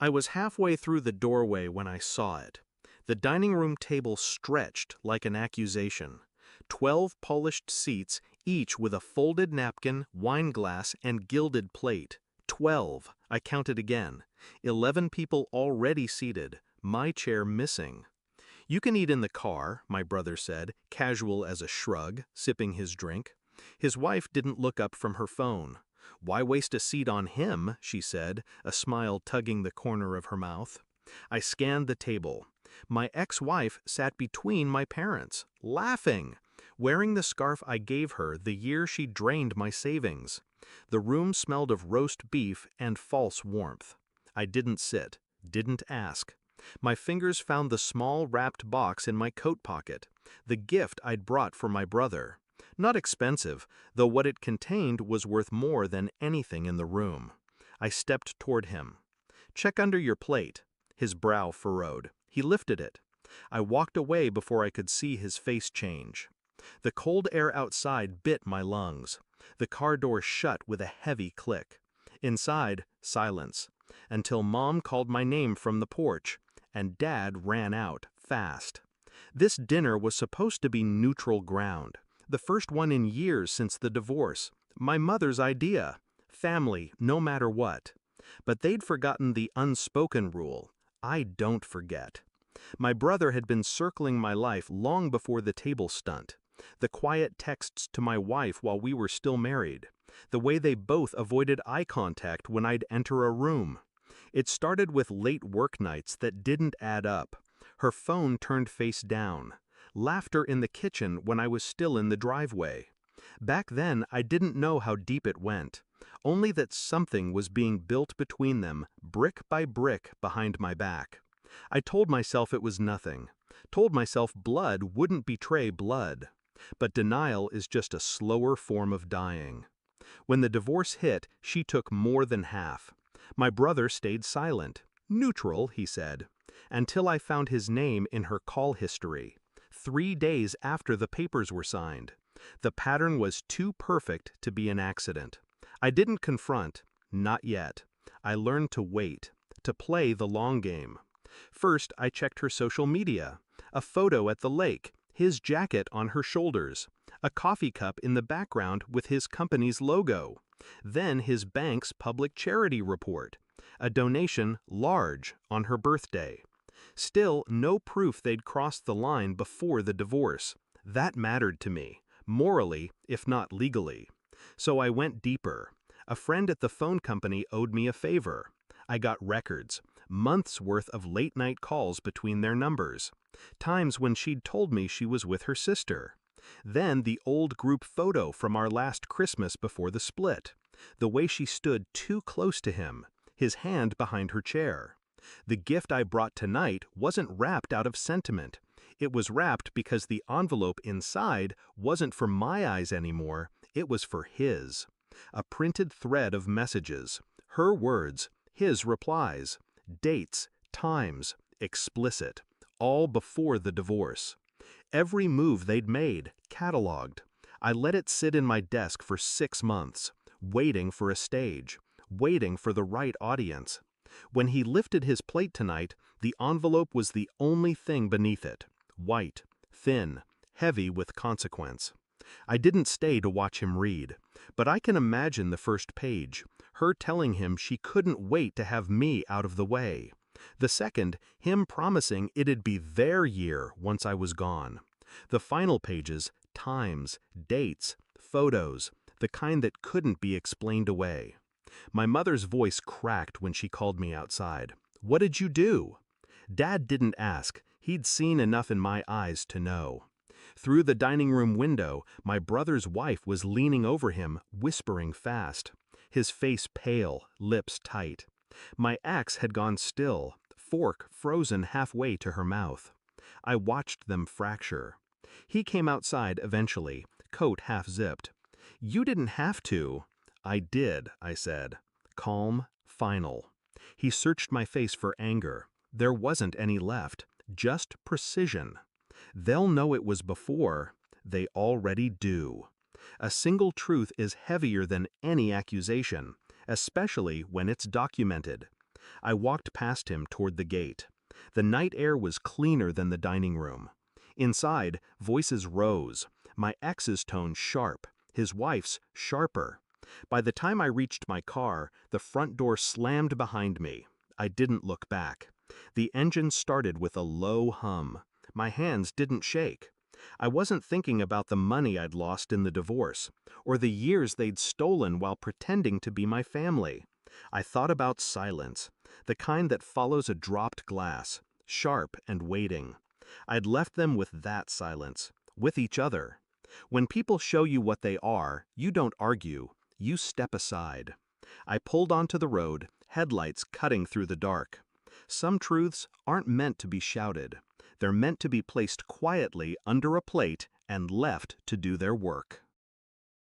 I was halfway through the doorway when I saw it. The dining room table stretched like an accusation. 12 polished seats, each with a folded napkin, wine glass, and gilded plate. 12. I counted again. 11 people already seated, my chair missing. "You can eat in the car," my brother said, casual as a shrug, sipping his drink. His wife didn't look up from her phone. "Why waste a seat on him?" she said, a smile tugging the corner of her mouth. I scanned the table. My ex-wife sat between my parents, laughing, wearing the scarf I gave her the year she drained my savings. The room smelled of roast beef and false warmth. I didn't sit, didn't ask. My fingers found the small wrapped box in my coat pocket, the gift I'd brought for my brother. Not expensive, though what it contained was worth more than anything in the room. I stepped toward him. "Check under your plate." His brow furrowed. He lifted it. I walked away before I could see his face change. The cold air outside bit my lungs. The car door shut with a heavy click. Inside, silence, until Mom called my name from the porch, and Dad ran out, fast. This dinner was supposed to be neutral ground, the first one in years since the divorce, my mother's idea, family no matter what. But they'd forgotten the unspoken rule: I don't forget. My brother had been circling my life long before the table stunt. The quiet texts to my wife while we were still married. The way they both avoided eye contact when I'd enter a room. It started with late work nights that didn't add up. Her phone turned face down. Laughter in the kitchen when I was still in the driveway. Back then, I didn't know how deep it went. Only that something was being built between them, brick by brick, behind my back. I told myself it was nothing. Told myself blood wouldn't betray blood. But denial is just a slower form of dying. When the divorce hit, she took more than half. My brother stayed silent. Neutral, he said. Until I found his name in her call history. 3 days after the papers were signed. The pattern was too perfect to be an accident. I didn't confront. Not yet. I learned to wait. To play the long game. First, I checked her social media. A photo at the lake. His jacket on her shoulders, a coffee cup in the background with his company's logo, then his bank's public charity report, a donation large on her birthday. Still, no proof they'd crossed the line before the divorce. That mattered to me, morally, if not legally. So I went deeper. A friend at the phone company owed me a favor. I got records, months' worth of late-night calls between their numbers. Times when she'd told me she was with her sister. Then the old group photo from our last Christmas before the split. The way she stood too close to him, his hand behind her chair. The gift I brought tonight wasn't wrapped out of sentiment. It was wrapped because the envelope inside wasn't for my eyes anymore, it was for his. A printed thread of messages. Her words, his replies. Dates, times, explicit. All before the divorce. Every move they'd made, cataloged. I let it sit in my desk for 6 months, waiting for a stage, waiting for the right audience. When he lifted his plate tonight, the envelope was the only thing beneath it. White, thin, heavy with consequence. I didn't stay to watch him read, but I can imagine the first page, her telling him she couldn't wait to have me out of the way. The second, him promising it'd be their year once I was gone. The final pages, times, dates, photos, the kind that couldn't be explained away. My mother's voice cracked when she called me outside. "What did you do?" Dad didn't ask. He'd seen enough in my eyes to know. Through the dining room window, my brother's wife was leaning over him, whispering fast. His face pale, lips tight. My axe had gone still, fork frozen halfway to her mouth. I watched them fracture. He came outside eventually, coat half-zipped. "You didn't have to." "I did," I said. Calm, final. He searched my face for anger. There wasn't any left, just precision. They'll know it was before. They already do. A single truth is heavier than any accusation, especially when it's documented. I walked past him toward the gate. The night air was cleaner than the dining room. Inside, voices rose, my ex's tone sharp, his wife's sharper. By the time I reached my car, the front door slammed behind me. I didn't look back. The engine started with a low hum. My hands didn't shake. I wasn't thinking about the money I'd lost in the divorce, or the years they'd stolen while pretending to be my family. I thought about silence, the kind that follows a dropped glass, sharp and waiting. I'd left them with that silence, with each other. When people show you what they are, you don't argue, you step aside. I pulled onto the road, headlights cutting through the dark. Some truths aren't meant to be shouted. They're meant to be placed quietly under a plate and left to do their work.